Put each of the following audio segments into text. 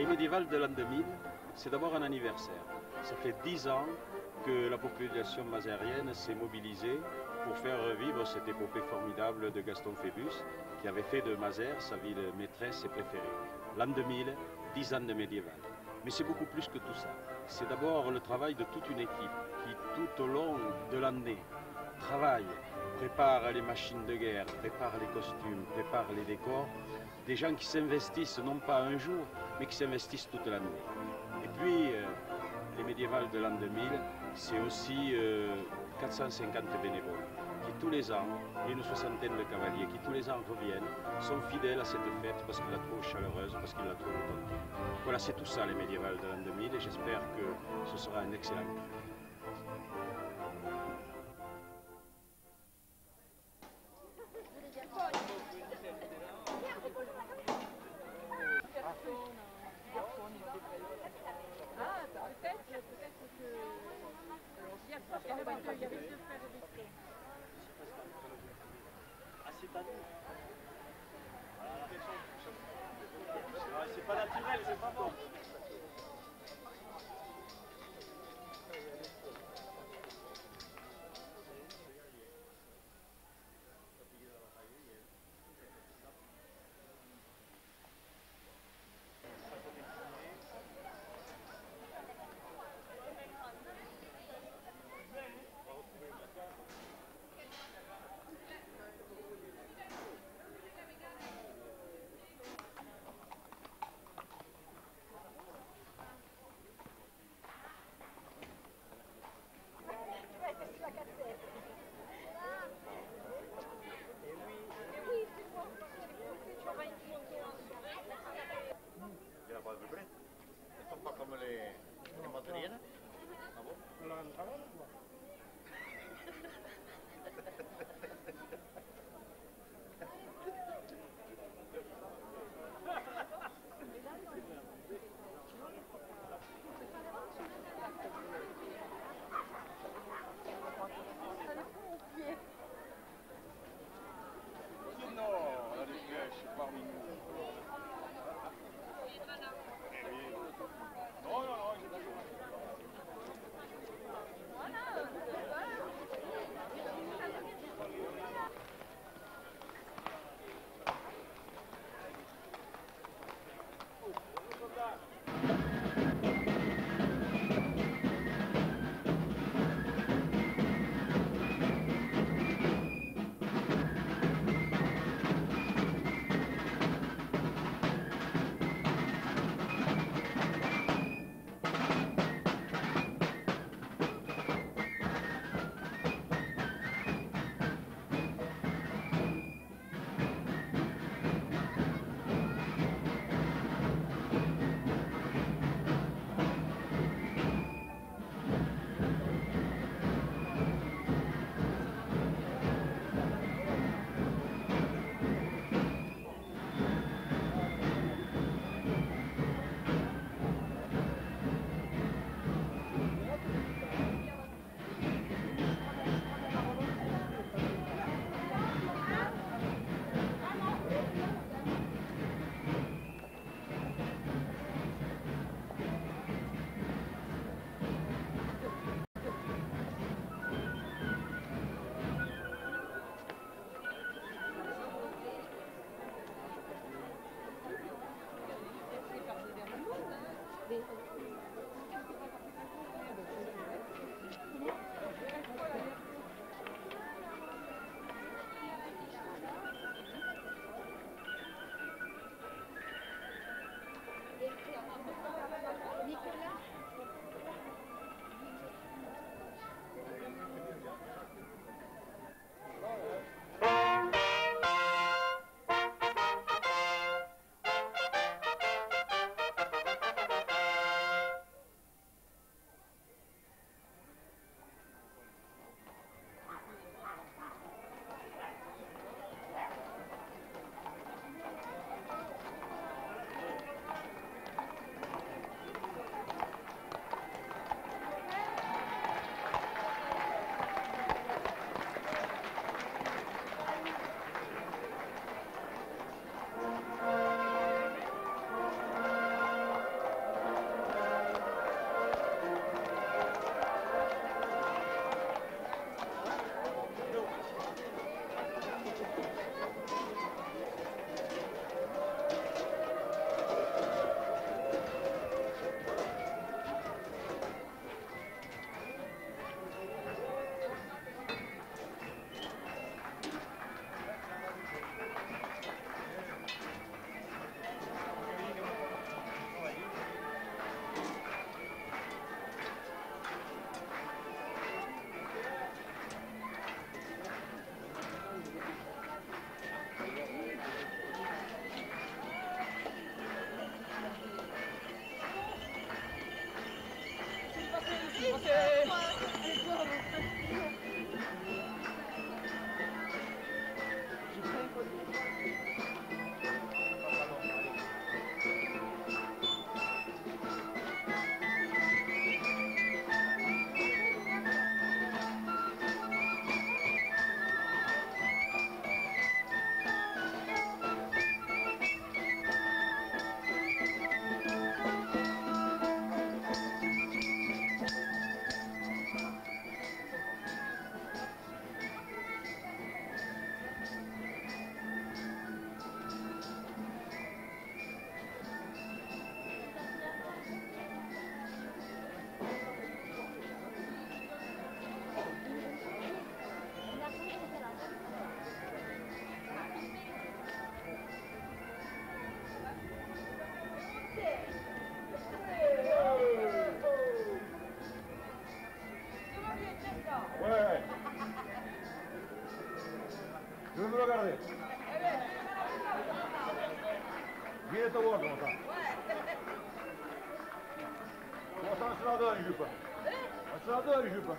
Les médiévales de l'an 2000, c'est d'abord un anniversaire. Ça fait 10 ans que la population mazérienne s'est mobilisée pour faire revivre cette épopée formidable de Gaston Phébus, qui avait fait de Mazères sa ville maîtresse et préférée. L'an 2000, 10 ans de médiéval. Mais c'est beaucoup plus que tout ça. C'est d'abord le travail de toute une équipe qui, tout au long de l'année, travaille, prépare les machines de guerre, prépare les costumes, prépare les décors. Des gens qui s'investissent non pas un jour, mais qui s'investissent toute l'année. Et puis, les médiévales de l'an 2000, c'est aussi 450 bénévoles qui tous les ans, et une soixantaine de cavaliers qui tous les ans reviennent, sont fidèles à cette fête parce qu'ils la trouvent chaleureuse, parce qu'ils la trouvent authentique. Voilà, c'est tout ça les médiévales de l'an 2000 et j'espère que ce sera un excellent coup. C'est pas naturel, c'est pas bon. Ouais. Je veux me regarder. Viens te voir comment ça. Comment ça, on se la donne, je pas. On se la donne, je pas.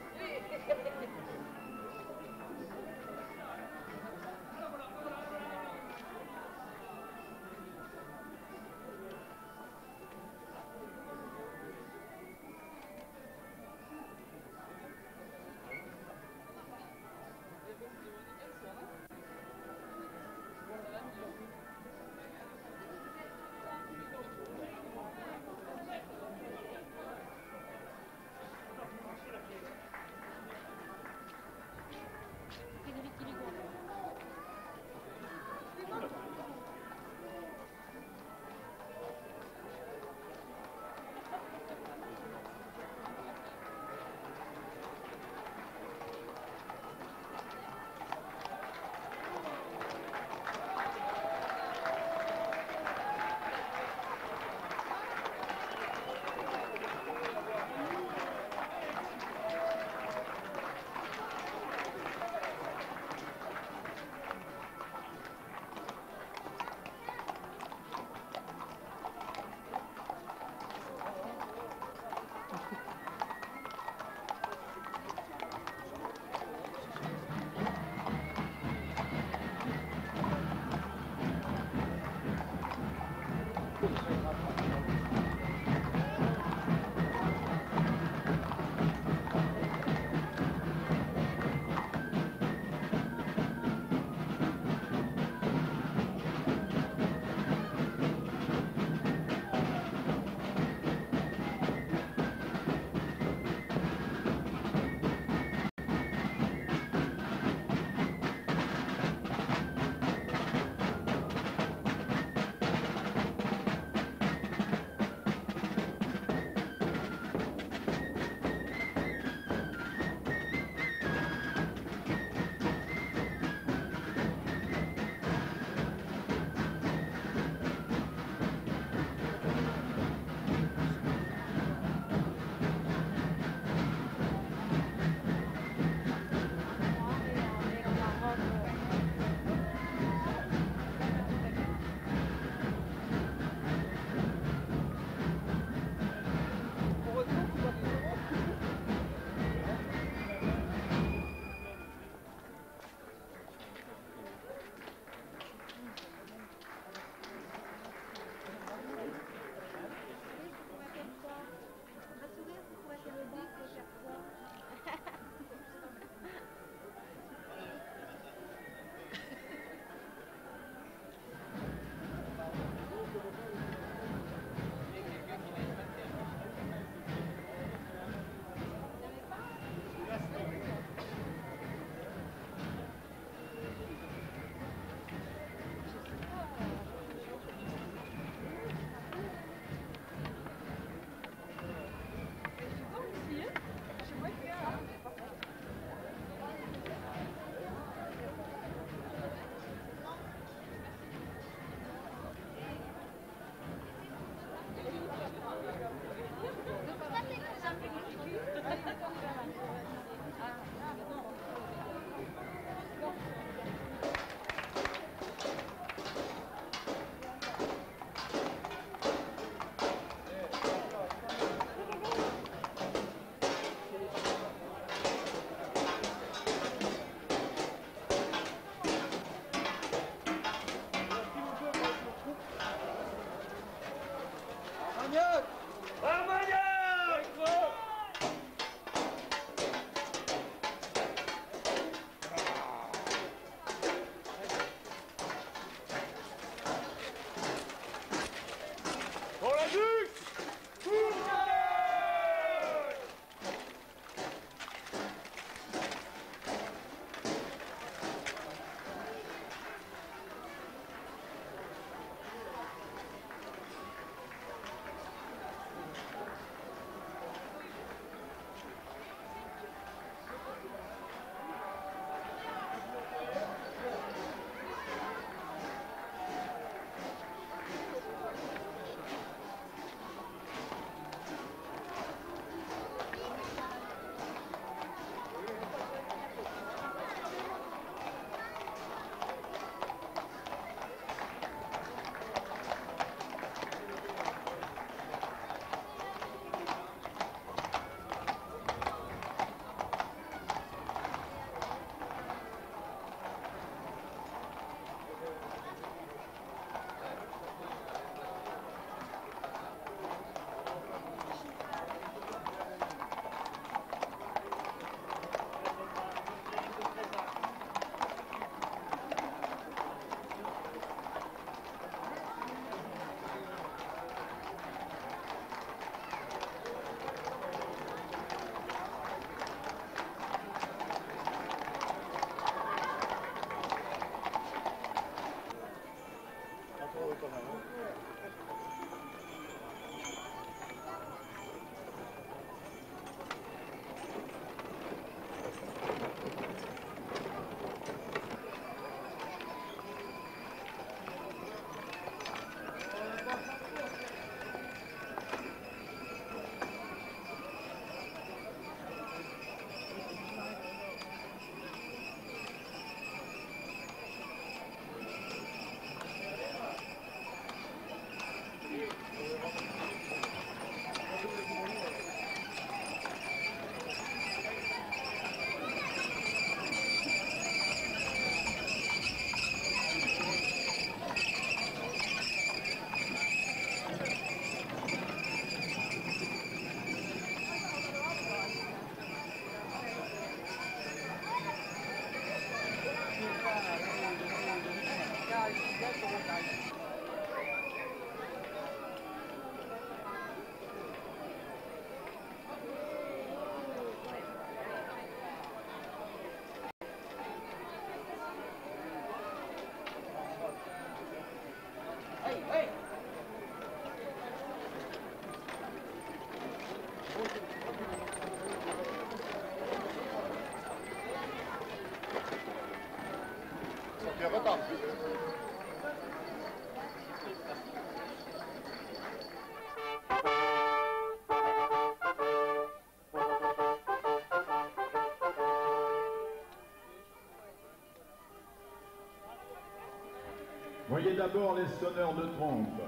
Voyez d'abord les sonneurs de trompe,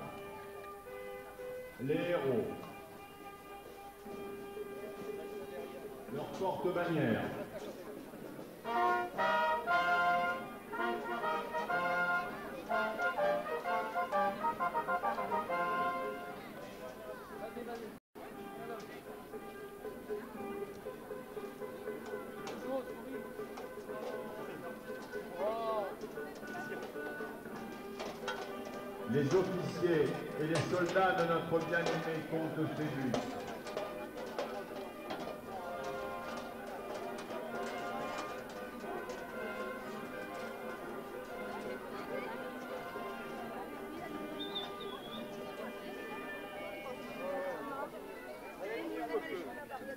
les héros, leurs porte-bannières. Les officiers et les soldats de notre bien-aimé comte Phébus.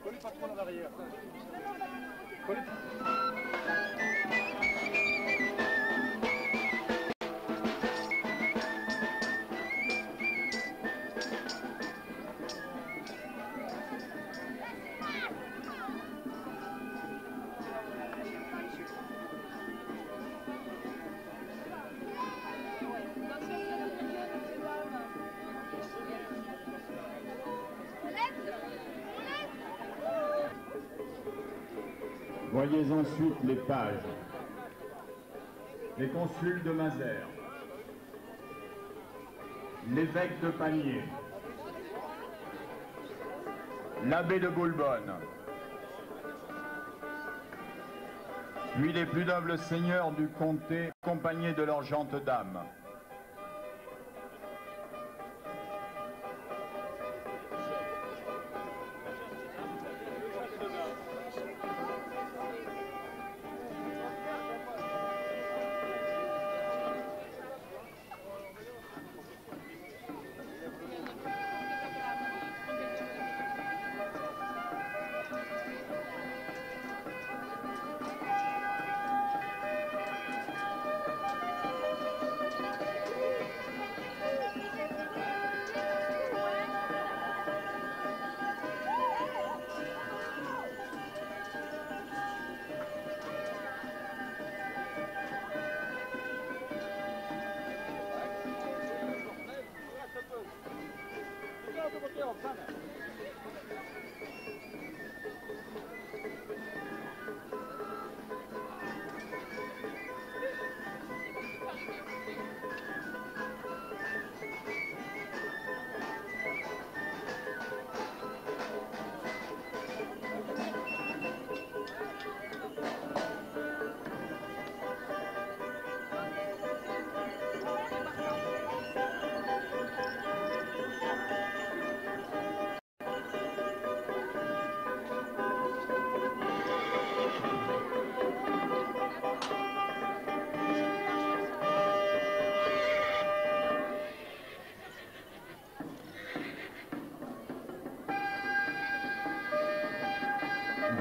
Collez pas trop en arrière. Voyez ensuite les pages, les consuls de Mazères, l'évêque de Pamiers, l'abbé de Boulbonne, puis les plus nobles seigneurs du comté accompagnés de leurs gentes dames.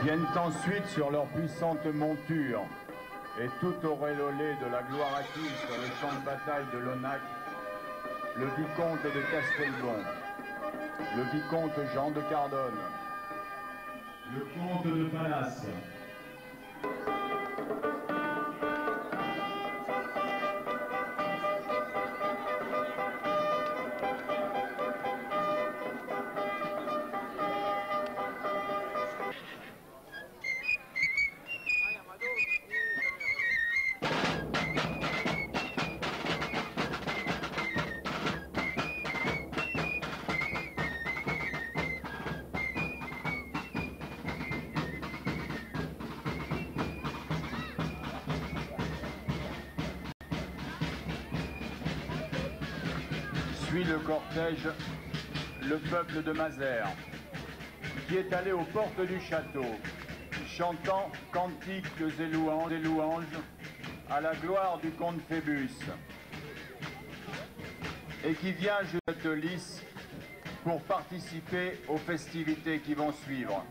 Viennent ensuite sur leur puissante monture et tout auréolé de la gloire acquise sur le champ de bataille de Lonac, le vicomte de Castelbon, le vicomte Jean de Cardonne, le comte de Palace, suit le cortège, le peuple de Mazères, qui est allé aux portes du château, chantant cantiques et louanges à la gloire du comte Phébus, et qui vient jusqu'à cette lice pour participer aux festivités qui vont suivre.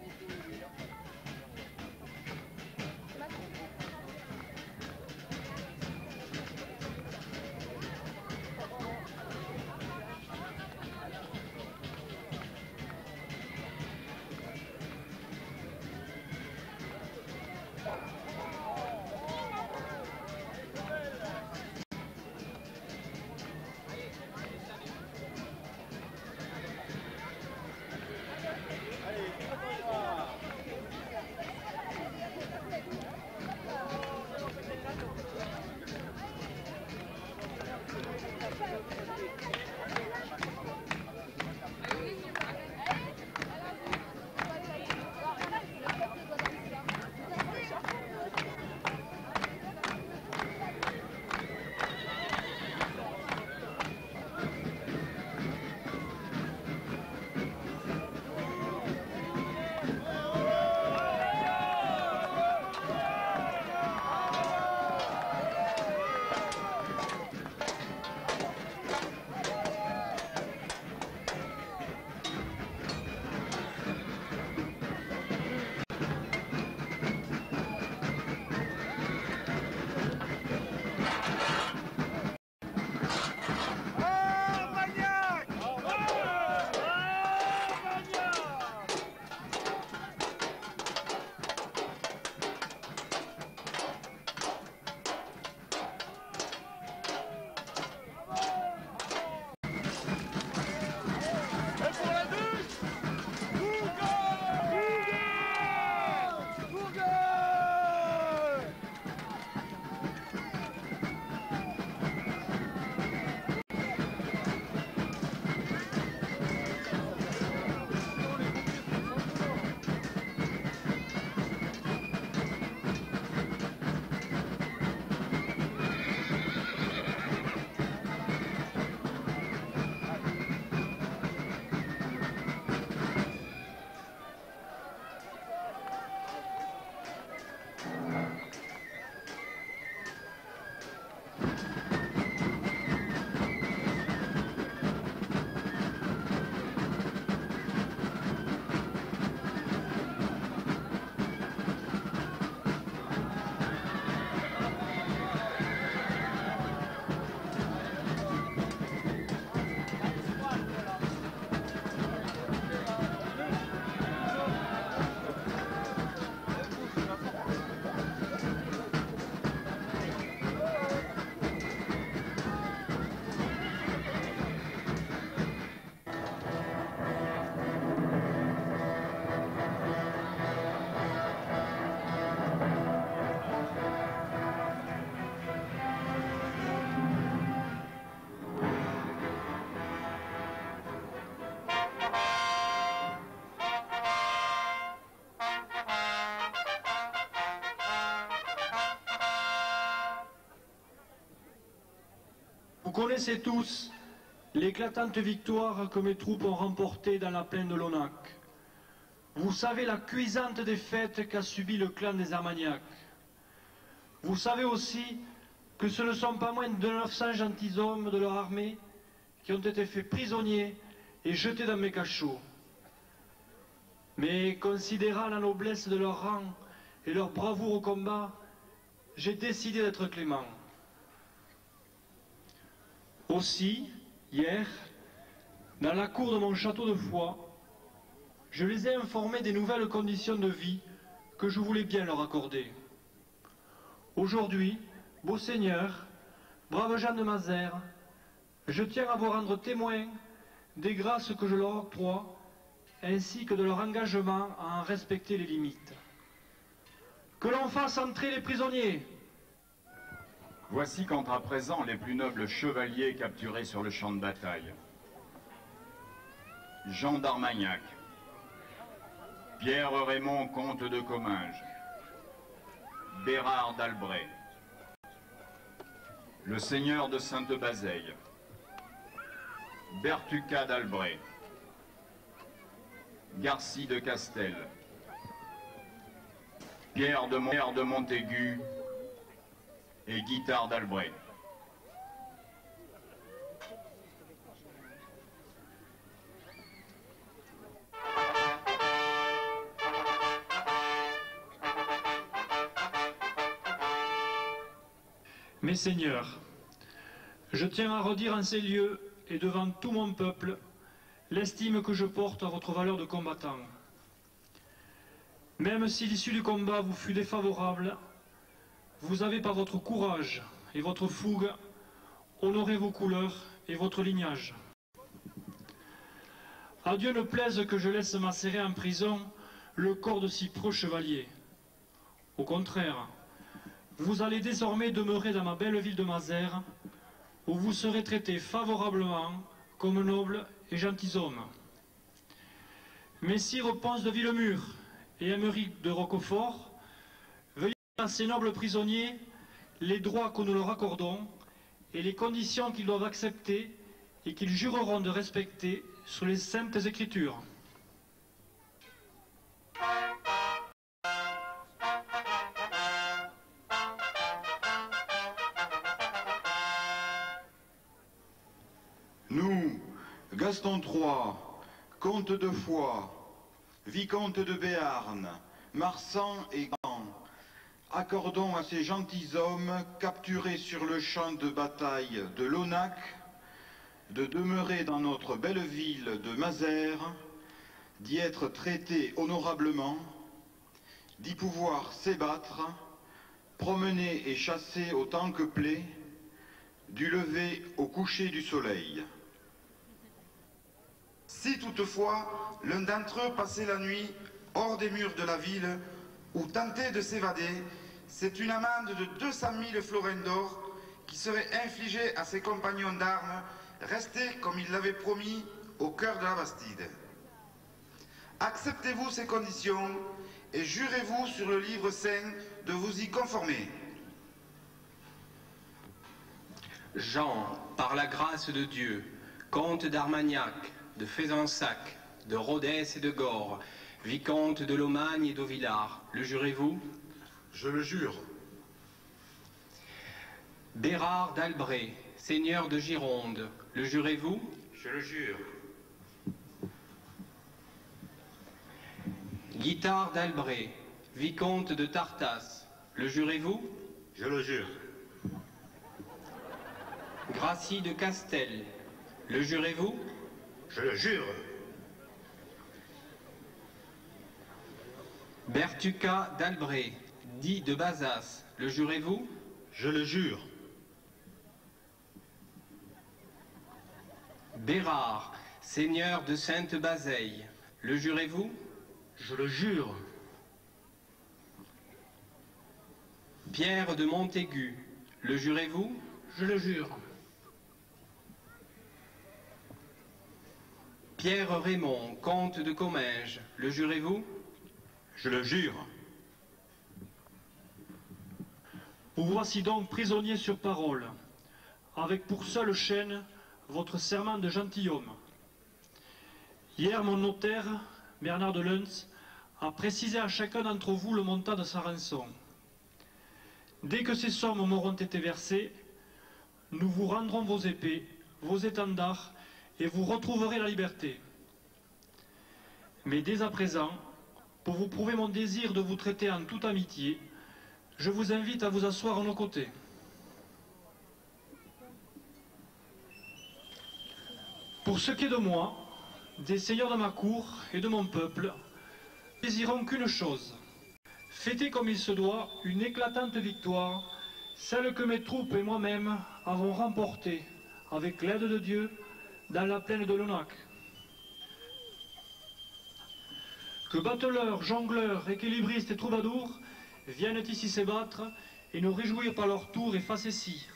connaissez tous l'éclatante victoire que mes troupes ont remportée dans la plaine de l'Onac. Vous savez la cuisante défaite qu'a subie le clan des Armagnacs. Vous savez aussi que ce ne sont pas moins de 900 gentilshommes de leur armée qui ont été faits prisonniers et jetés dans mes cachots. Mais considérant la noblesse de leur rang et leur bravoure au combat, j'ai décidé d'être clément. Aussi, hier, dans la cour de mon château de Foix, je les ai informés des nouvelles conditions de vie que je voulais bien leur accorder. Aujourd'hui, beaux seigneurs, braves gens de Mazères, je tiens à vous rendre témoin des grâces que je leur octroie, ainsi que de leur engagement à en respecter les limites. Que l'on fasse entrer les prisonniers. Voici qu'entrent à présent les plus nobles chevaliers capturés sur le champ de bataille. Jean d'Armagnac, Pierre Raymond, comte de Comminges, Bérard d'Albret, le seigneur de Sainte-Bazeille, Bertuccat d'Albret, Garcy de Castel, Pierre de Montaigu et Guitare d'Albret. Mes seigneurs, je tiens à redire en ces lieux et devant tout mon peuple l'estime que je porte à votre valeur de combattant. Même si l'issue du combat vous fut défavorable, vous avez par votre courage et votre fougue honoré vos couleurs et votre lignage. À Dieu ne plaise que je laisse macérer en prison le corps de si preux chevaliers. Au contraire, vous allez désormais demeurer dans ma belle ville de Mazères, où vous serez traités favorablement comme noble et gentilshommes. Messire Ponce de Villemur et Aymeric de Roquefort, veuillez à ces nobles prisonniers les droits que nous leur accordons et les conditions qu'ils doivent accepter et qu'ils jureront de respecter sur les saintes écritures. Nous, Gaston III, comte de Foix, vicomte de Béarn, Marsan et Gand, accordons à ces gentilshommes capturés sur le champ de bataille de l'Onac de demeurer dans notre belle ville de Mazères, d'y être traités honorablement, d'y pouvoir s'ébattre, promener et chasser autant que plaît, du lever au coucher du soleil. Si toutefois l'un d'entre eux passait la nuit hors des murs de la ville ou tentait de s'évader, c'est une amende de 200 000 florins d'or qui serait infligée à ses compagnons d'armes restés, comme il l'avait promis, au cœur de la Bastide. Acceptez-vous ces conditions et jurez-vous sur le livre saint de vous y conformer. Jean, par la grâce de Dieu, comte d'Armagnac, de Fezensac, de Rodez et de Gore, vicomte de Lomagne et d'Auvillard, le jurez-vous? Je le jure. Bérard d'Albret, seigneur de Gironde, le jurez-vous? Je le jure. Guitare d'Albret, vicomte de Tartas, le jurez-vous? Je le jure. Gracie de Castel, le jurez-vous? Je le jure. Bertuccat d'Albret, dit de Bazas, le jurez-vous? Je le jure. Bérard, seigneur de Sainte-Bazeille, le jurez-vous? Je le jure. Pierre de Montaigu, le jurez-vous? Je le jure. Pierre Raymond, comte de Comminges, le jurez-vous? Je le jure. Vous voici donc prisonniers sur parole. avec pour seule chaîne votre serment de gentilhomme. Hier, mon notaire, Bernard de Lens, a précisé à chacun d'entre vous le montant de sa rançon. Dès que ces sommes m'auront été versées, nous vous rendrons vos épées, vos étendards, et vous retrouverez la liberté. Mais dès à présent, pour vous prouver mon désir de vous traiter en toute amitié, je vous invite à vous asseoir à nos côtés. Pour ce qui est de moi, des seigneurs de ma cour et de mon peuple, nous désirons qu'une chose, fêter comme il se doit une éclatante victoire, celle que mes troupes et moi-même avons remportée, avec l'aide de Dieu, dans la plaine de l'Onac. Que bateleurs, jongleurs, équilibristes et troubadours viennent ici s'ébattre et nous réjouir par leur tour et facéties.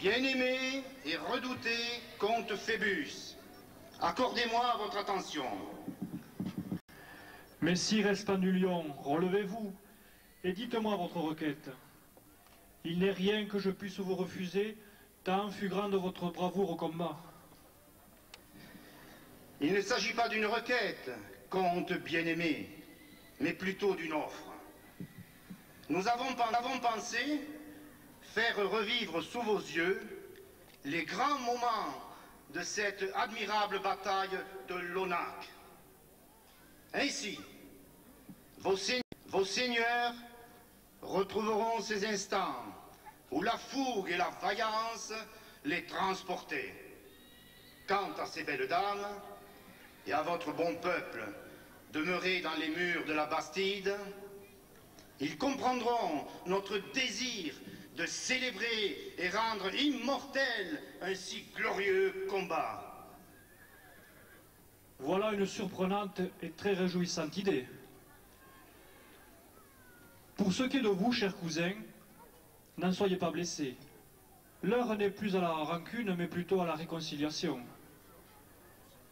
Bien-aimé et redouté comte Phébus, accordez-moi votre attention. Messire Espandulion, relevez-vous et dites-moi votre requête. Il n'est rien que je puisse vous refuser, tant fut grande votre bravoure au combat. Il ne s'agit pas d'une requête, comte bien-aimé, mais plutôt d'une offre. Nous avons pensé faire revivre sous vos yeux les grands moments de cette admirable bataille de Lonac. Ainsi, vos seigneurs retrouveront ces instants où la fougue et la vaillance les transportaient. Quant à ces belles dames et à votre bon peuple demeuré dans les murs de la Bastide, ils comprendront notre désir de célébrer et rendre immortel un si glorieux combat. Voilà une surprenante et très réjouissante idée. Pour ce qui est de vous, chers cousins, n'en soyez pas blessés. L'heure n'est plus à la rancune, mais plutôt à la réconciliation.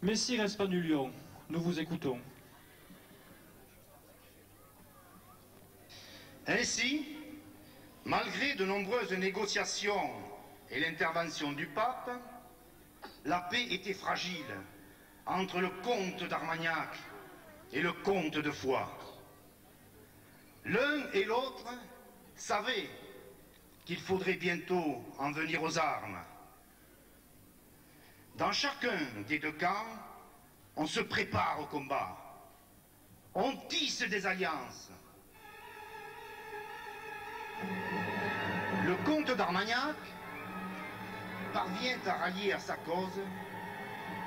Messire Espandulion, nous vous écoutons. Ainsi, malgré de nombreuses négociations et l'intervention du pape, la paix était fragile entre le comte d'Armagnac et le comte de Foix. L'un et l'autre savaient qu'il faudrait bientôt en venir aux armes. Dans chacun des deux camps, on se prépare au combat. On tisse des alliances. Le comte d'Armagnac parvient à rallier à sa cause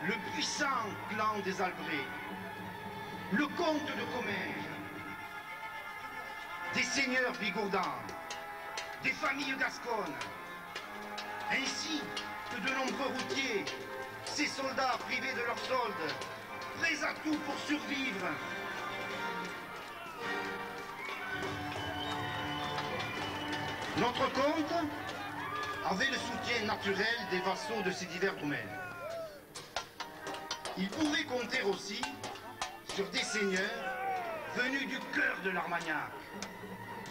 le puissant clan des Albret, le comte de Comminges, des seigneurs bigourdans, des familles gasconnes, ainsi que de nombreux routiers, ces soldats privés de leur solde, prêts à tout pour survivre. Notre comte avait le soutien naturel des vassaux de ces divers domaines. Il pouvait compter aussi sur des seigneurs venus du cœur de l'Armagnac,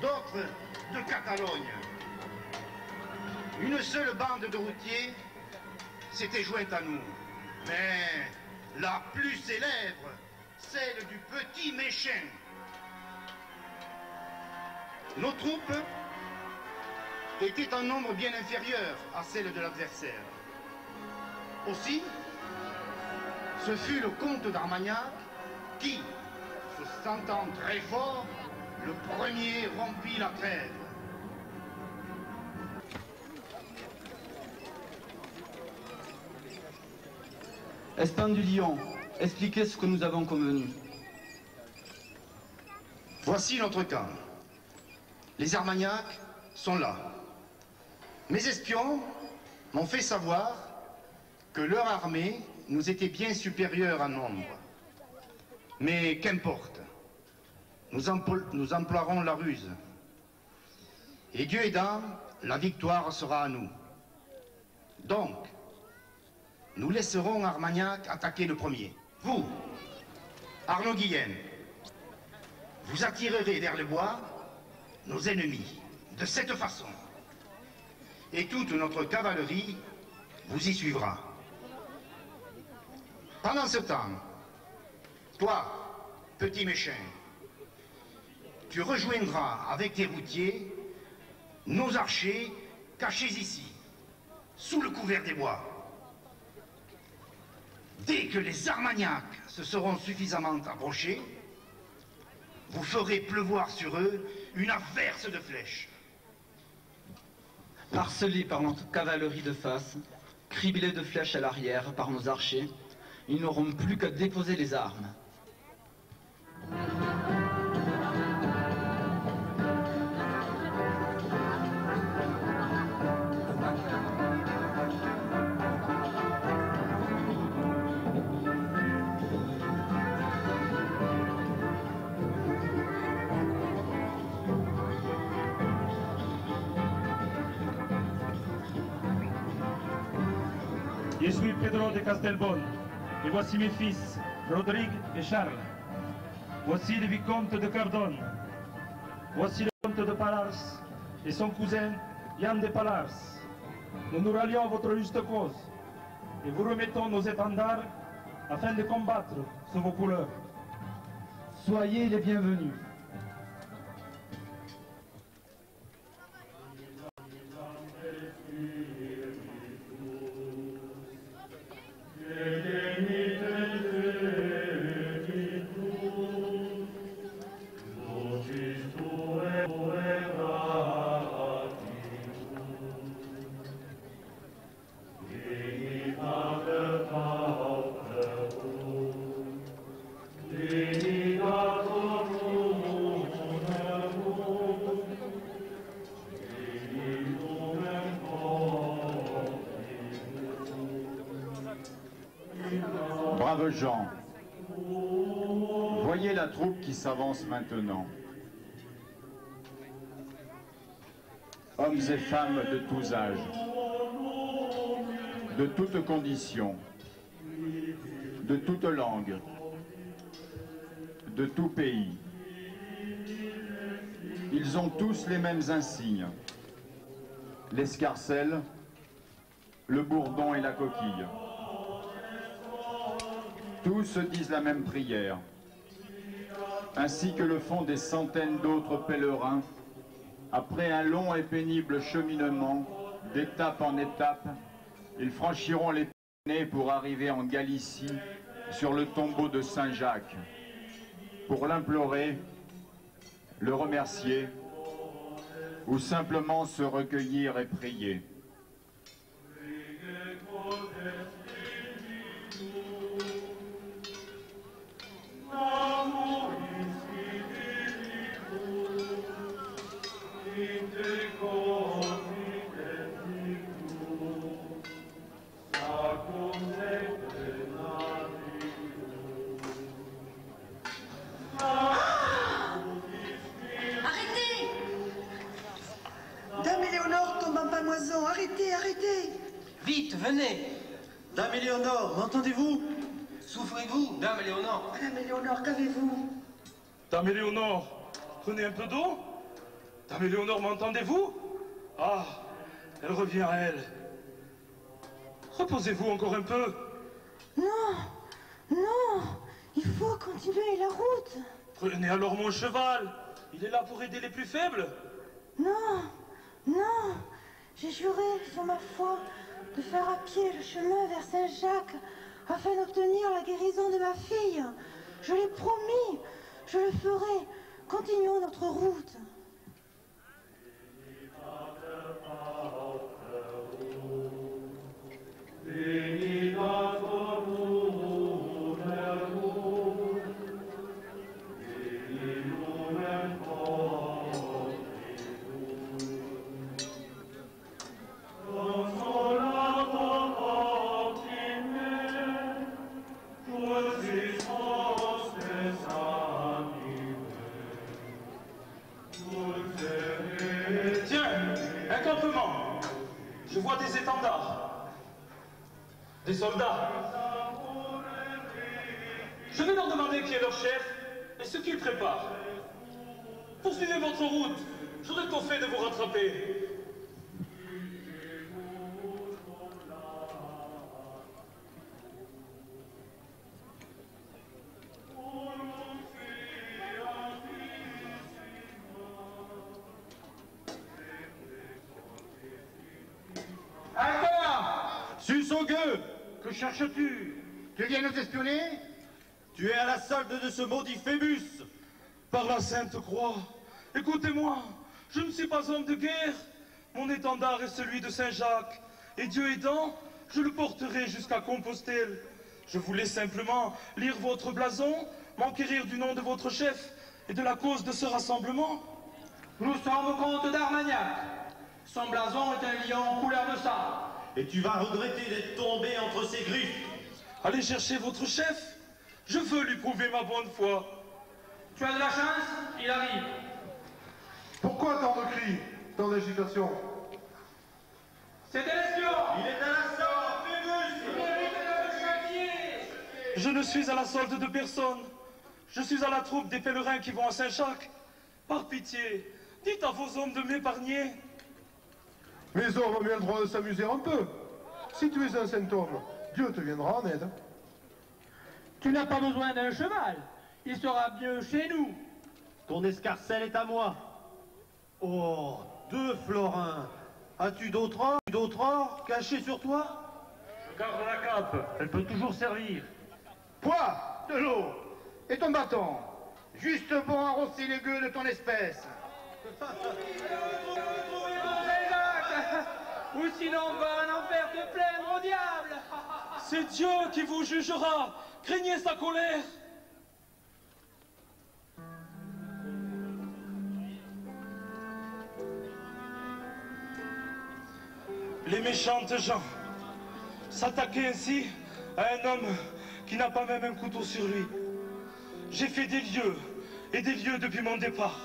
d'autres de Catalogne. Une seule bande de routiers s'était jointe à nous, mais la plus célèbre, celle du Petit Méchin. Nos troupes étaient en nombre bien inférieur à celle de l'adversaire. Aussi, ce fut le comte d'Armagnac qui, se sentant très fort, le premier rompit la trêve. Espandulion, expliquez ce que nous avons convenu. Voici notre camp. Les Armagnacs sont là. Mes espions m'ont fait savoir que leur armée nous était bien supérieure en nombre. Mais qu'importe, nous emploierons la ruse. Et Dieu aidant, la victoire sera à nous. Donc, nous laisserons Armagnac attaquer le premier. Vous, Arnaud Guillen, vous attirerez vers le bois nos ennemis, de cette façon. Et toute notre cavalerie vous y suivra. Pendant ce temps, toi, Petit Méchin, tu rejoindras avec tes routiers nos archers cachés ici, sous le couvert des bois. Dès que les Armagnacs se seront suffisamment approchés, vous ferez pleuvoir sur eux une averse de flèches. Harcelés par notre cavalerie de face, criblés de flèches à l'arrière par nos archers, ils n'auront plus qu'à déposer les armes. Je suis Pedro de Castelbon, et voici mes fils, Rodrigue et Charles. Voici le vicomte de Cardone. Voici le comte de Palars et son cousin Yann de Palars. Nous nous rallions à votre juste cause et vous remettons nos étendards afin de combattre sous vos couleurs. Soyez les bienvenus. Braves gens, voyez la troupe qui s'avance maintenant. Hommes et femmes de tous âges, de toutes conditions, de toutes langues, de tout pays. Ils ont tous les mêmes insignes, l'escarcelle, le bourdon et la coquille. Tous disent la même prière, ainsi que le font des centaines d'autres pèlerins, après un long et pénible cheminement, d'étape en étape, ils franchiront les Pyrénées pour arriver en Galicie, sur le tombeau de Saint Jacques, pour l'implorer, le remercier, ou simplement se recueillir et prier. Dame Éléonore tombe en pamoison. Arrêtez, arrêtez. Vite, venez. Dame Éléonore, m'entendez-vous? Souffrez-vous, Dame Éléonore? Dame Éléonore, qu'avez-vous? Dame Éléonore, prenez un peu d'eau. Dame Éléonore, m'entendez-vous? Ah, elle revient à elle. Reposez-vous encore un peu. Non, non, il faut continuer la route. Prenez alors mon cheval. Il est là pour aider les plus faibles. Non, non, j'ai juré sur ma foi de faire à pied le chemin vers Saint-Jacques afin d'obtenir la guérison de ma fille. Je l'ai promis, je le ferai. Continuons notre route. Tiens, un campement. Je vois des étendards. Des soldats. Je vais leur demander qui est leur chef et ce qu'ils préparent. Poursuivez votre route. J'aurais tôt fait de vous rattraper. Sus au gueux! Que cherches-tu? Tu viens nous espionner? Tu es à la solde de ce maudit Phébus! Par la Sainte Croix, écoutez-moi, je ne suis pas homme de guerre. Mon étendard est celui de Saint-Jacques, et Dieu aidant, je le porterai jusqu'à Compostelle. Je voulais simplement lire votre blason, m'enquérir du nom de votre chef et de la cause de ce rassemblement. Nous sommes comte d'Armagnac. Son blason est un lion couleur de sang. Et tu vas regretter d'être tombé entre ses griffes. Allez chercher votre chef. Je veux lui prouver ma bonne foi. Tu as de la chance, il arrive. Pourquoi tant de cris, tant d'agitation? C'était l'espion. Il est à la solde, Phébus! Je ne suis à la solde de personne. Je suis à la troupe des pèlerins qui vont à Saint-Jacques. Par pitié, dites à vos hommes de m'épargner. Mes hommes ont bien le droit de s'amuser un peu. Si tu es un saint homme, Dieu te viendra en aide. Tu n'as pas besoin d'un cheval. Il sera mieux chez nous. Ton escarcelle est à moi. Oh, 2 florins. As-tu d'autres or cachés sur toi? Je garde la cape. Elle peut toujours servir. Quoi? De l'eau et ton bâton, juste bon à rosser les gueux de ton espèce. Ou sinon on va en enfer te plaindre au diable. C'est Dieu qui vous jugera. Craignez sa colère. Les méchantes gens s'attaquaient ainsi à un homme qui n'a pas même un couteau sur lui. J'ai fait des lieues et des lieues depuis mon départ,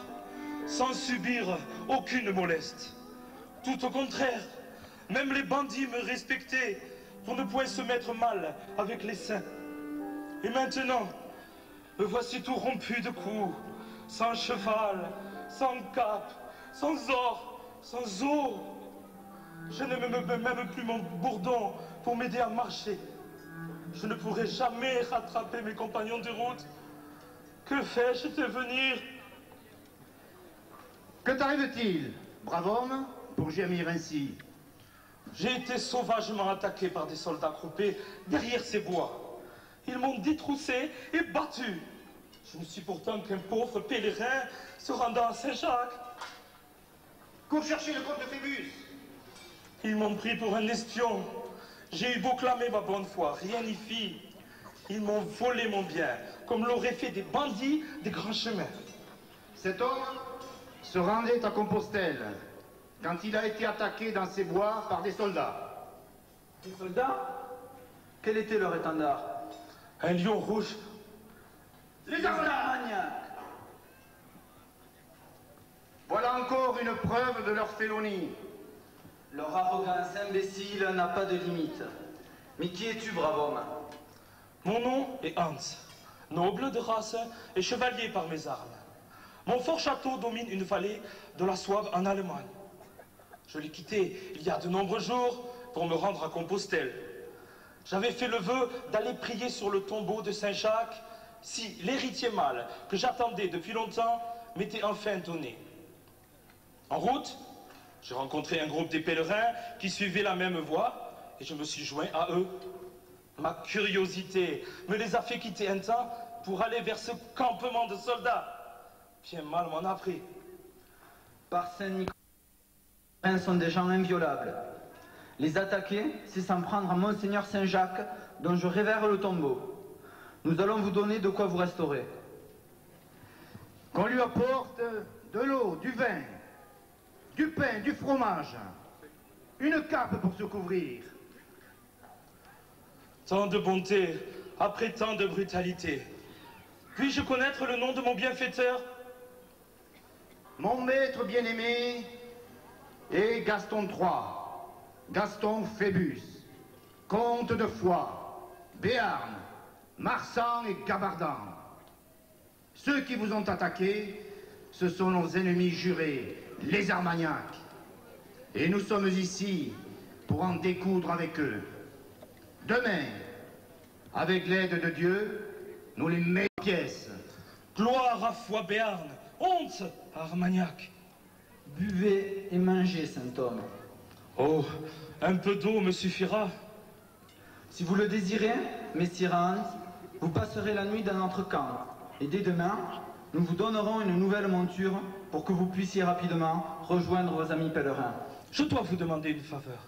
sans subir aucune moleste. Tout au contraire, même les bandits me respectaient pour ne point se mettre mal avec les saints. Et maintenant, me voici tout rompu de coups, sans cheval, sans cape, sans or, sans eau. Je ne me mets même plus mon bourdon pour m'aider à marcher. Je ne pourrai jamais rattraper mes compagnons de route. Que fais-je devenir? Que t'arrive-t-il, brave homme, pour gémir ainsi? J'ai été sauvagement attaqué par des soldats groupés derrière ces bois. Ils m'ont détroussé et battu. Je ne suis pourtant qu'un pauvre pèlerin se rendant à Saint-Jacques. Cours chercher le comte de Phébus. Ils m'ont pris pour un espion. J'ai eu beau clamer ma bonne foi, rien n'y fit. Ils m'ont volé mon bien, comme l'auraient fait des bandits des grands chemins. Cet homme se rendait à Compostelle quand il a été attaqué dans ces bois par des soldats. Des soldats? Quel était leur étendard? Un lion rouge. Les Armagnacs! Voilà encore une preuve de leur félonie. Leur arrogance imbécile n'a pas de limite. Mais qui es-tu, brave homme? Mon nom est Hans, noble de race et chevalier par mes armes. Mon fort château domine une vallée de la Souabe en Allemagne. Je l'ai quitté il y a de nombreux jours pour me rendre à Compostelle. J'avais fait le vœu d'aller prier sur le tombeau de Saint-Jacques si l'héritier mâle que j'attendais depuis longtemps m'était enfin donné. En route, j'ai rencontré un groupe des pèlerins qui suivaient la même voie et je me suis joint à eux. Ma curiosité me les a fait quitter un temps pour aller vers ce campement de soldats. Bien mal m'en a pris. Par Saint-Nicolas, les pèlerins sont des gens inviolables. Les attaquer, c'est s'en prendre à Monseigneur Saint-Jacques, dont je révère le tombeau. Nous allons vous donner de quoi vous restaurer. Qu'on lui apporte de l'eau, du vin, du pain, du fromage, une cape pour se couvrir. Tant de bonté, après tant de brutalité. Puis-je connaître le nom de mon bienfaiteur? Mon maître bien-aimé est Gaston III, Gaston Phébus, comte de Foix, Béarn, Marsan et Gabardin. Ceux qui vous ont attaqué, ce sont nos ennemis jurés, les Armagnacs. Et nous sommes ici pour en découdre avec eux. Demain, avec l'aide de Dieu, nous les mettons en pièces. Gloire à Foix Béarn, honte à Armagnac. Buvez et mangez, saint homme. Oh, un peu d'eau me suffira. Si vous le désirez, messire Hans, vous passerez la nuit dans notre camp. Et dès demain, nous vous donnerons une nouvelle monture pour que vous puissiez rapidement rejoindre vos amis pèlerins. Je dois vous demander une faveur.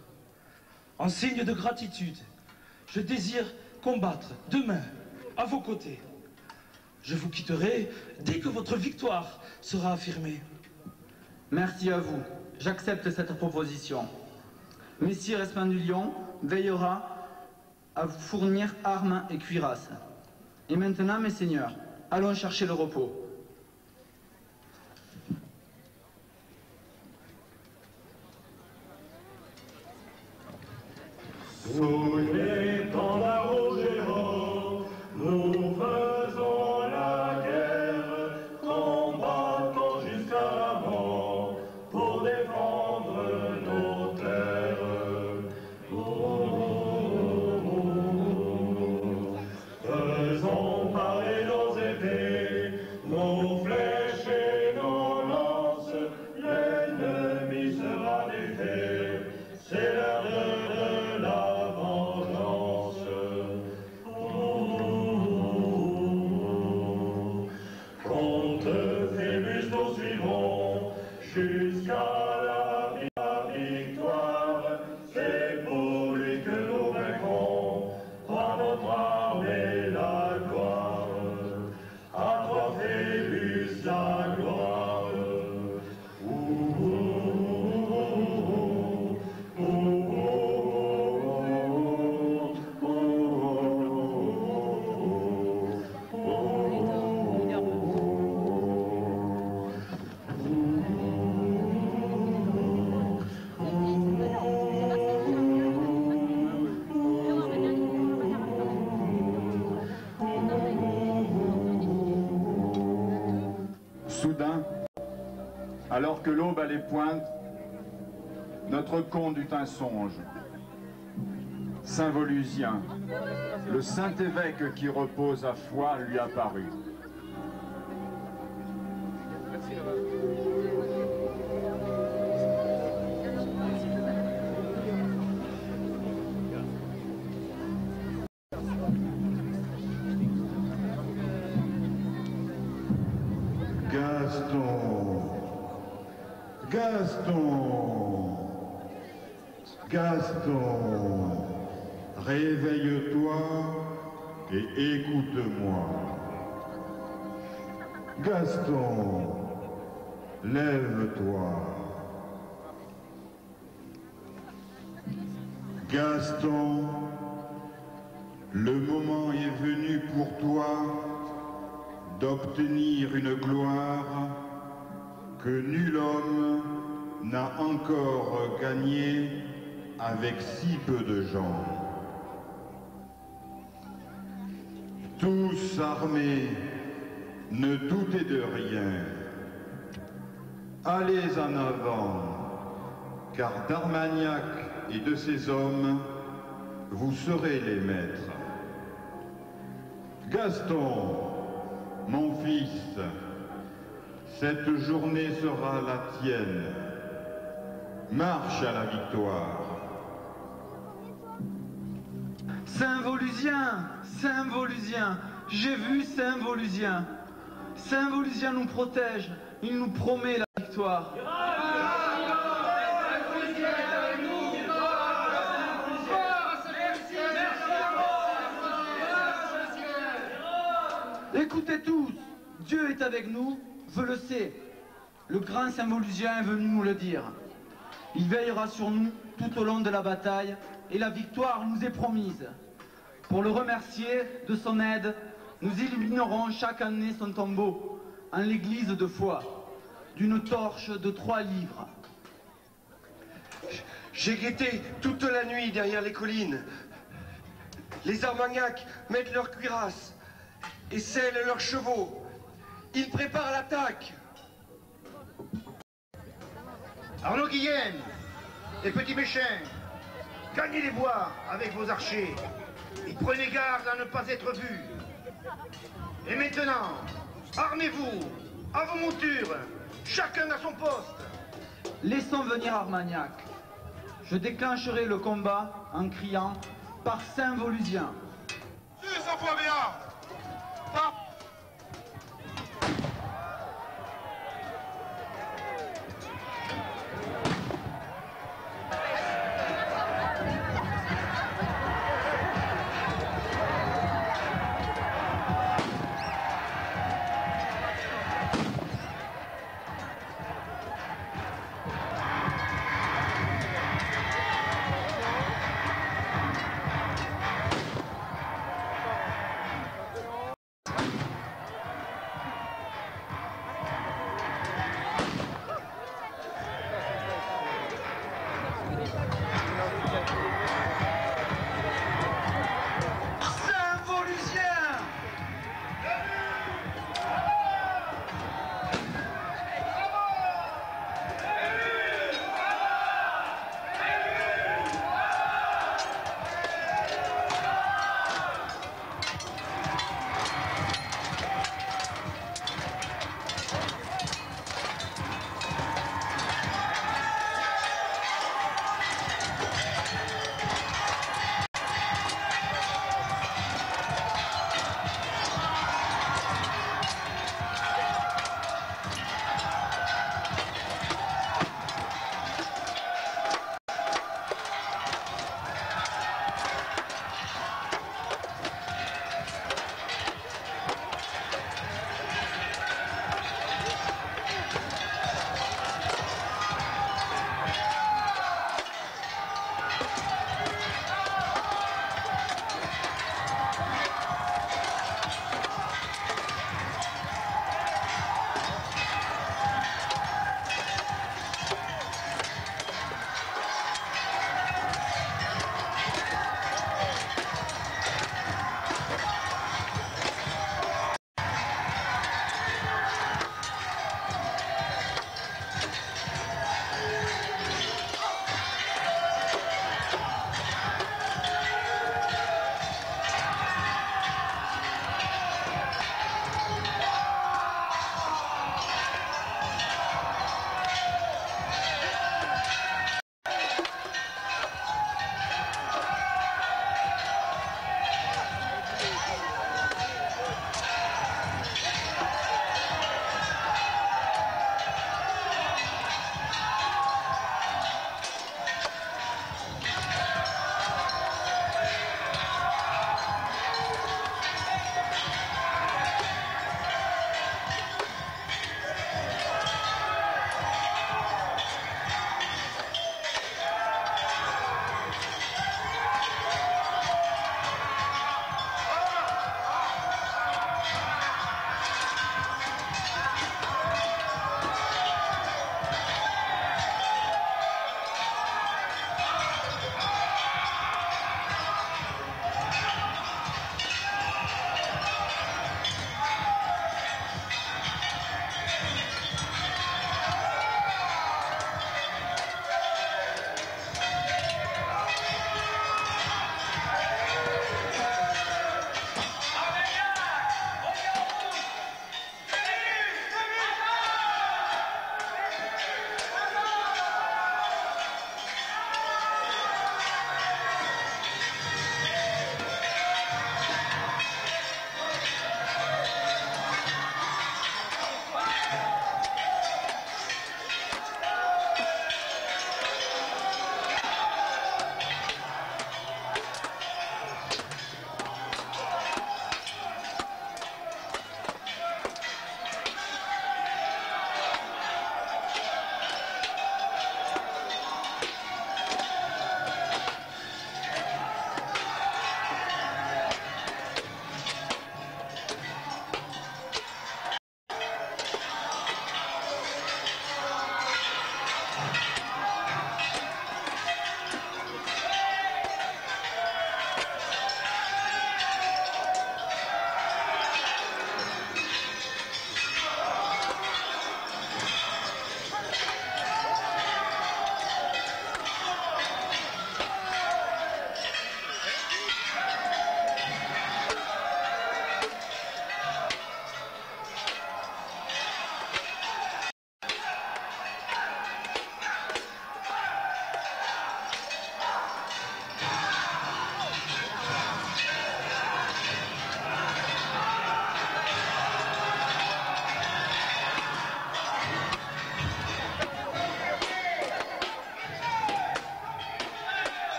En signe de gratitude, je désire combattre demain à vos côtés. Je vous quitterai dès que votre victoire sera affirmée. Merci à vous. J'accepte cette proposition. Messire Espendulion veillera à vous fournir armes et cuirasses. Et maintenant, mes seigneurs, allons chercher le repos. Sous les temps d'Arrogéron, jusqu'à la victoire. C'est pour lui que nous vaincrons, à notre armée la gloire, à toi Phébus la gloire. Soudain, alors que l'aube allait pointe, notre comte eut un songe. Saint Volusien, le saint évêque qui repose à Foix, lui apparut. Gaston, réveille-toi et écoute-moi. Gaston, lève-toi. Gaston, le moment est venu pour toi d'obtenir une gloire que nul homme n'a encore gagnée avec si peu de gens. Tous armés, ne doutez de rien. Allez en avant, car d'Armagnac et de ses hommes, vous serez les maîtres. Gaston, mon fils, cette journée sera la tienne. Marche à la victoire. Saint Volusien, Saint Volusien, j'ai vu Saint Volusien. Saint Volusien nous protège, il nous promet la victoire. Écoutez tous, Dieu est avec nous, je le sais. Le grand Saint Volusien est venu nous le dire. Il veillera sur nous tout au long de la bataille et la victoire nous est promise. Pour le remercier de son aide, nous illuminerons chaque année son tombeau en l'église de Foix, d'une torche de 3 livres. J'ai guetté toute la nuit derrière les collines. Les Armagnacs mettent leurs cuirasses et scellent leurs chevaux. Ils préparent l'attaque. Arnaud Guillem et Petit Méchin, gagnez les bois avec vos archers et prenez garde à ne pas être vus. Et maintenant, armez-vous, à vos montures, chacun à son poste. Laissons venir Armagnac. Je déclencherai le combat en criant par Saint Volusien. Si ça va bien. Par...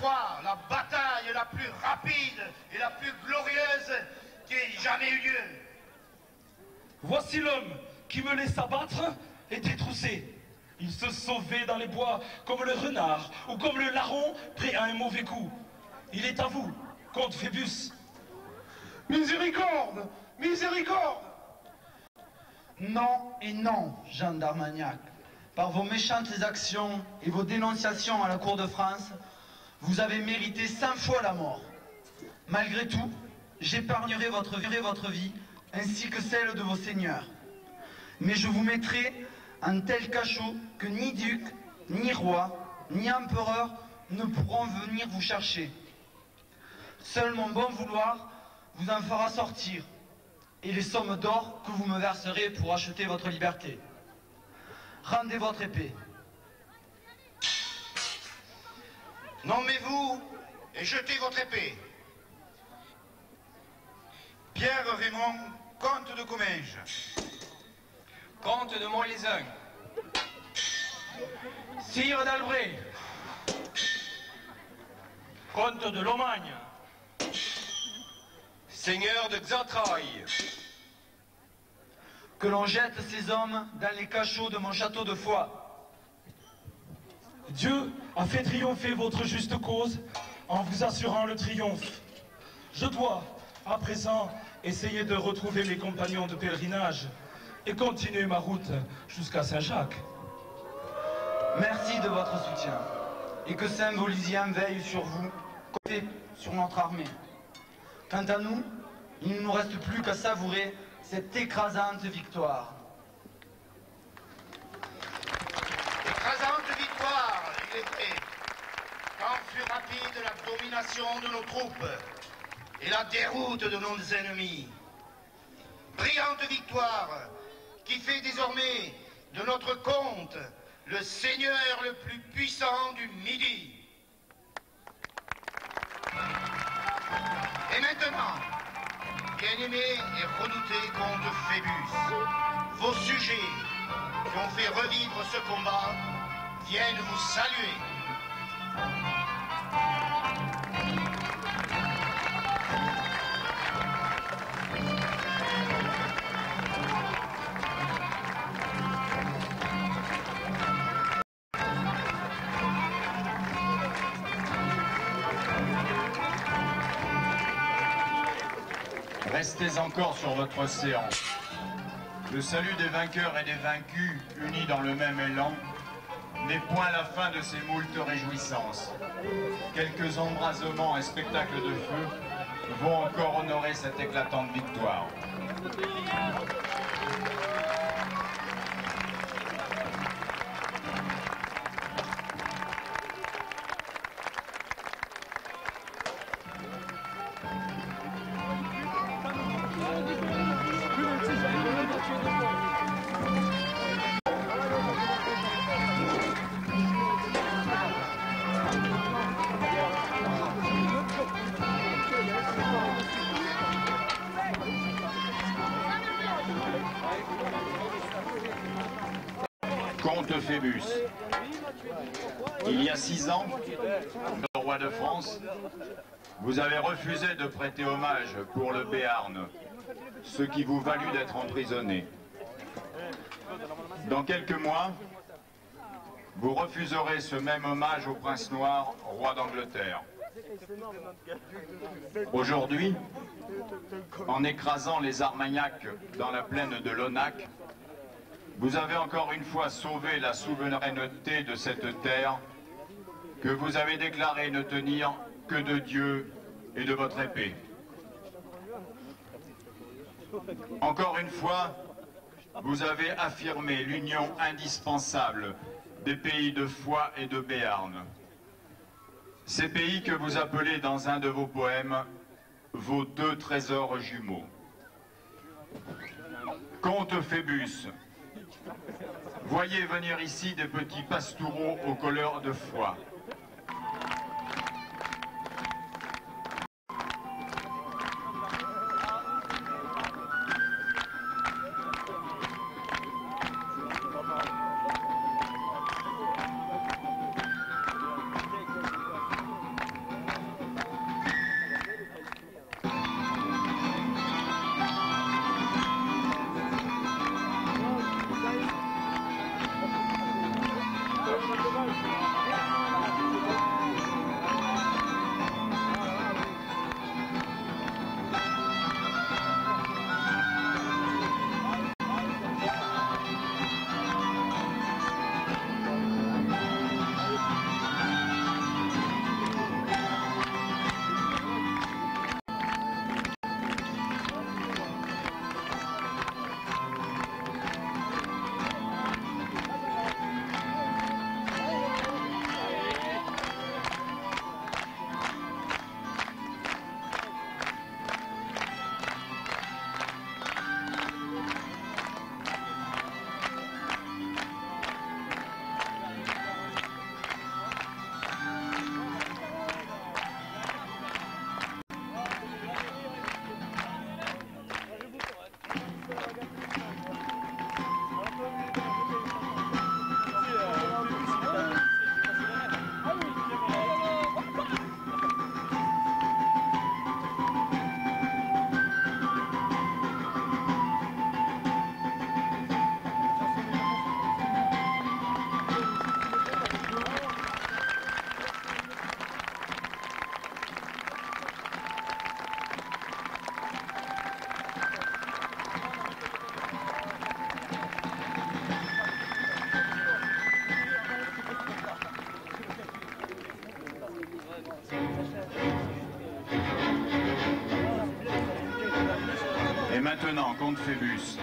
croix, la bataille la plus rapide et la plus glorieuse qui ait jamais eu lieu. Voici l'homme qui me laissa battre et détrousser. Il se sauvait dans les bois comme le renard ou comme le larron prêt à un mauvais coup. Il est à vous, comte Phébus. Miséricorde! Miséricorde! Non et non, Jean d'Armagnac. Par vos méchantes actions et vos dénonciations à la cour de France, vous avez mérité 100 fois la mort. Malgré tout, j'épargnerai votre vie ainsi que celle de vos seigneurs. Mais je vous mettrai en tel cachot que ni duc, ni roi, ni empereur ne pourront venir vous chercher. Seul mon bon vouloir vous en fera sortir, et les sommes d'or que vous me verserez pour acheter votre liberté. Rendez votre épée. Nommez-vous et jetez votre épée. Pierre Raymond, comte de Comminges. Comte de Montlézun. Sire d'Albret. Comte de Lomagne. Seigneur de Xantrailles. Que l'on jette ces hommes dans les cachots de mon château de Foix. Dieu a fait triompher votre juste cause en vous assurant le triomphe. Je dois, à présent, essayer de retrouver mes compagnons de pèlerinage et continuer ma route jusqu'à Saint-Jacques. Merci de votre soutien, et que Saint Volisien veille sur vous, comptez sur notre armée. Quant à nous, il ne nous reste plus qu'à savourer cette écrasante victoire. Écrasante victoire, il est vrai, quand fut rapide la domination de nos troupes et la déroute de nos ennemis. Brillante victoire qui fait désormais de notre comte le seigneur le plus puissant du Midi. Et maintenant, bien-aimé et redouté comte Phébus, vos sujets qui ont fait revivre ce combat viennent vous saluer. Restez encore sur votre séance. Le salut des vainqueurs et des vaincus, unis dans le même élan, n'est point la fin de ces moultes réjouissances. Quelques embrasements et spectacles de feu vont encore honorer cette éclatante victoire. Comte Phébus, il y a 6 ans, le roi de France, vous avez refusé de prêter hommage pour le Béarn, ce qui vous valut d'être emprisonné. Dans quelques mois, vous refuserez ce même hommage au prince noir, roi d'Angleterre. Aujourd'hui, en écrasant les Armagnacs dans la plaine de l'Onac, vous avez encore une fois sauvé la souveraineté de cette terre que vous avez déclaré ne tenir que de Dieu et de votre épée. Encore une fois, vous avez affirmé l'union indispensable des pays de Foix et de Béarn. Ces pays que vous appelez dans un de vos poèmes vos 2 trésors jumeaux. Comte Phébus, voyez venir ici des petits pastoureaux aux couleurs de foie. Et maintenant, comte Phébus,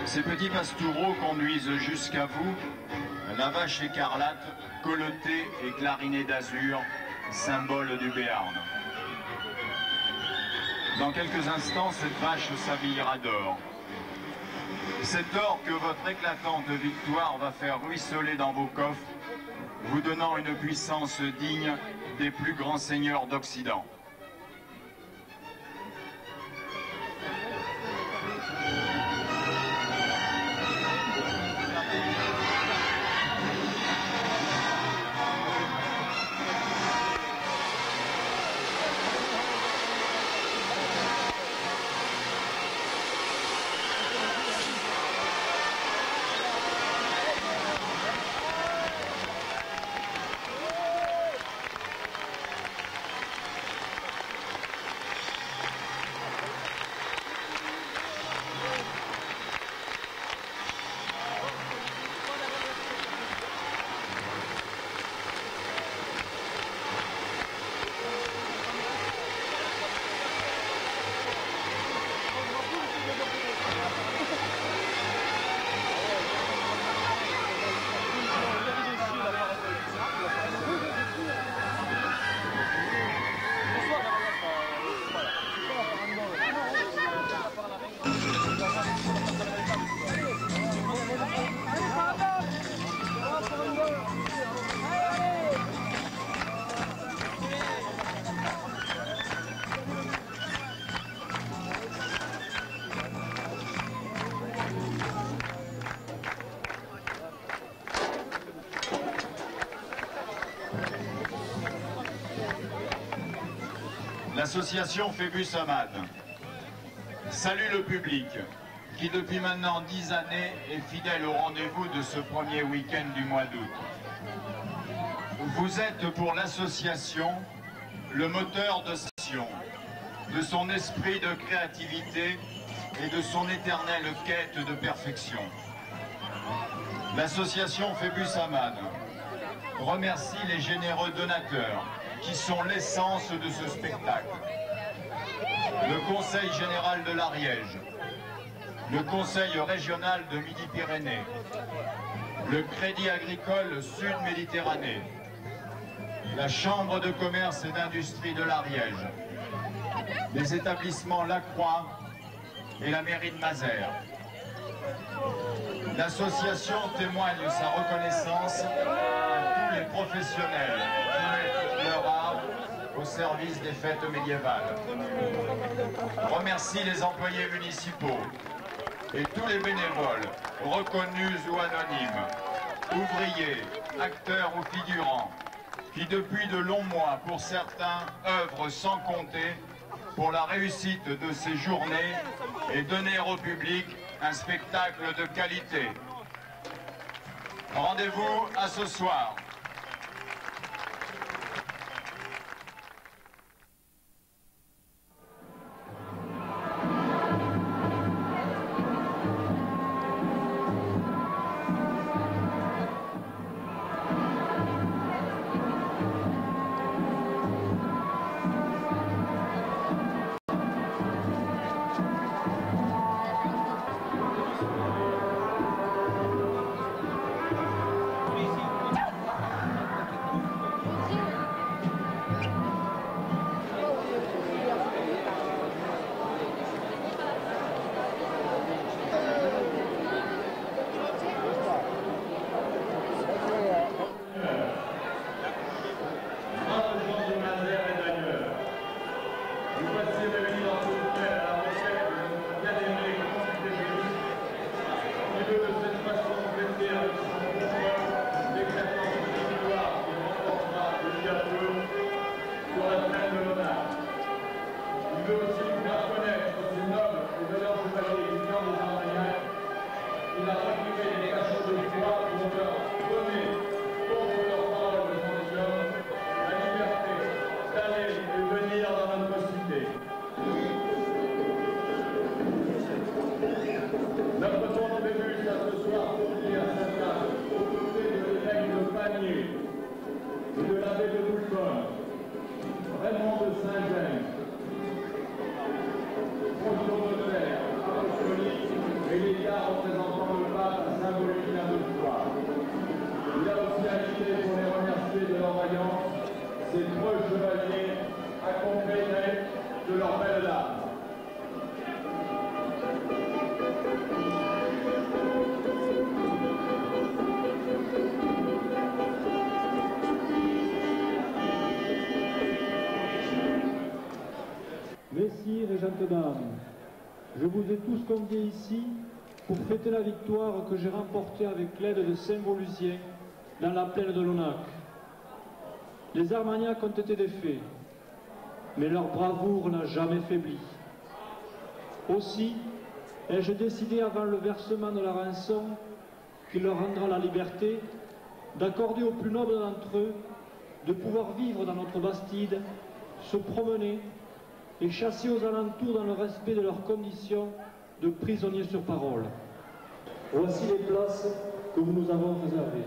ces petits pastoureaux conduisent jusqu'à vous la vache écarlate, colletée et clarinée d'azur, symbole du Béarn. Dans quelques instants, cette vache s'habillera d'or. Cet or que votre éclatante victoire va faire ruisseler dans vos coffres, vous donnant une puissance digne des plus grands seigneurs d'Occident. L'association Phébus Amad salue le public qui depuis maintenant 10 années est fidèle au rendez-vous de ce premier week-end du mois d'août. Vous êtes pour l'association le moteur de son esprit de créativité et de son éternelle quête de perfection. L'association Phébus Amad remercie les généreux donateurs qui sont l'essence de ce spectacle. Le Conseil général de l'Ariège, le Conseil régional de Midi-Pyrénées, le Crédit agricole Sud-Méditerranée, la Chambre de commerce et d'industrie de l'Ariège, les établissements Lacroix et la mairie de Mazères. L'association témoigne sa reconnaissance à tous les professionnels qui mettent leur art au service des fêtes médiévales. Remercie les employés municipaux et tous les bénévoles, reconnus ou anonymes, ouvriers, acteurs ou figurants, qui depuis de longs mois, pour certains, œuvrent sans compter pour la réussite de ces journées et donner au public un spectacle de qualité. Rendez-vous à ce soir. Raymond de Saint-James, ces 3 chevaliers accompagnés de leurs belles dames. Messires et gentes dames, je vous ai tous conviés ici pour fêter la victoire que j'ai remportée avec l'aide de Saint-Volusien dans la plaine de l'Onac. Les Armagnacs ont été défaits, mais leur bravoure n'a jamais faibli. Aussi ai-je décidé avant le versement de la rançon qui leur rendra la liberté, d'accorder aux plus nobles d'entre eux de pouvoir vivre dans notre Bastide, se promener et chasser aux alentours dans le respect de leurs conditions de prisonniers sur parole. Voici les places que vous nous avons réservées.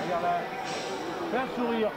Regarde là. Fais un sourire.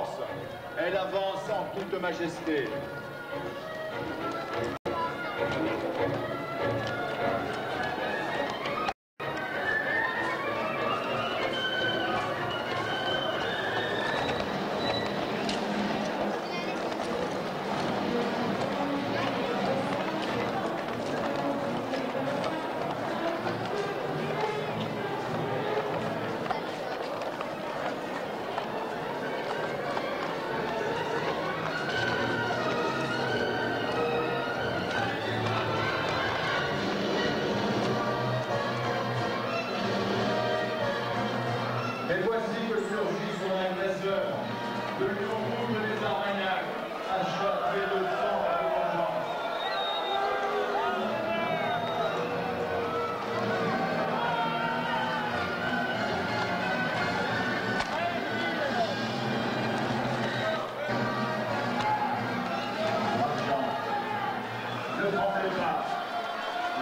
force, elle avance en toute majesté. Et voici que surgit son agresseur, le lion rouge des Armagnacs, achevé de sang à vengeance. Ne tremblez pas,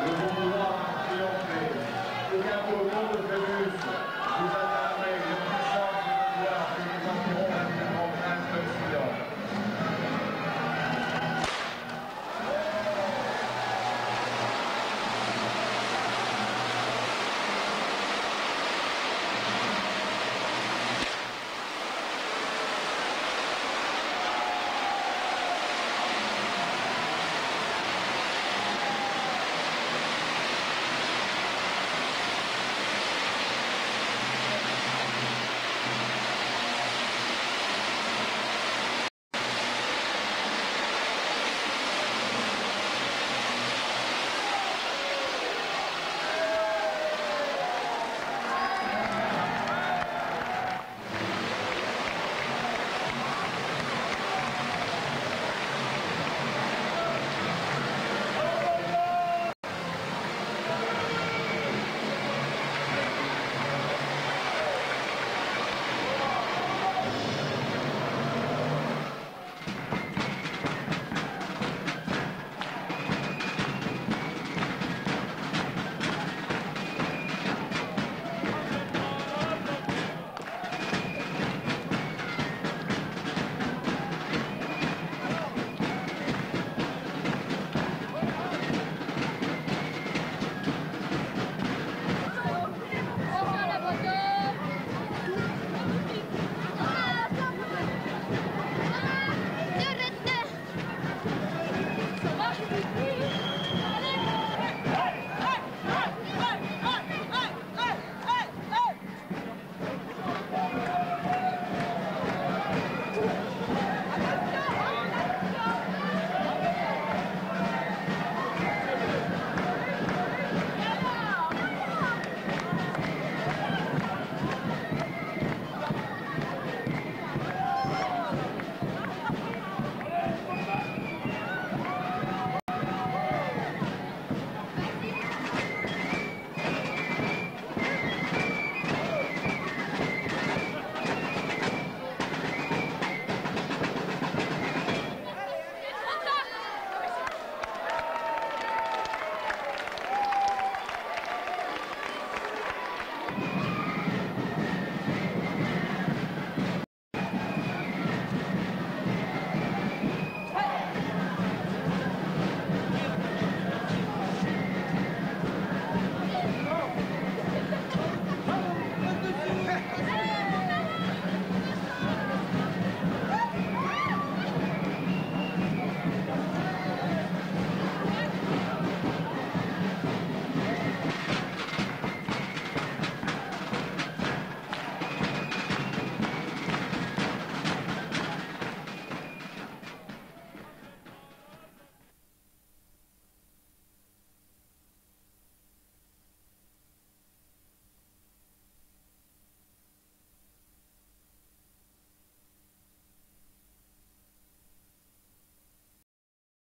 le bon pouvoir a triomphé, et bientôt au nom de Phébus.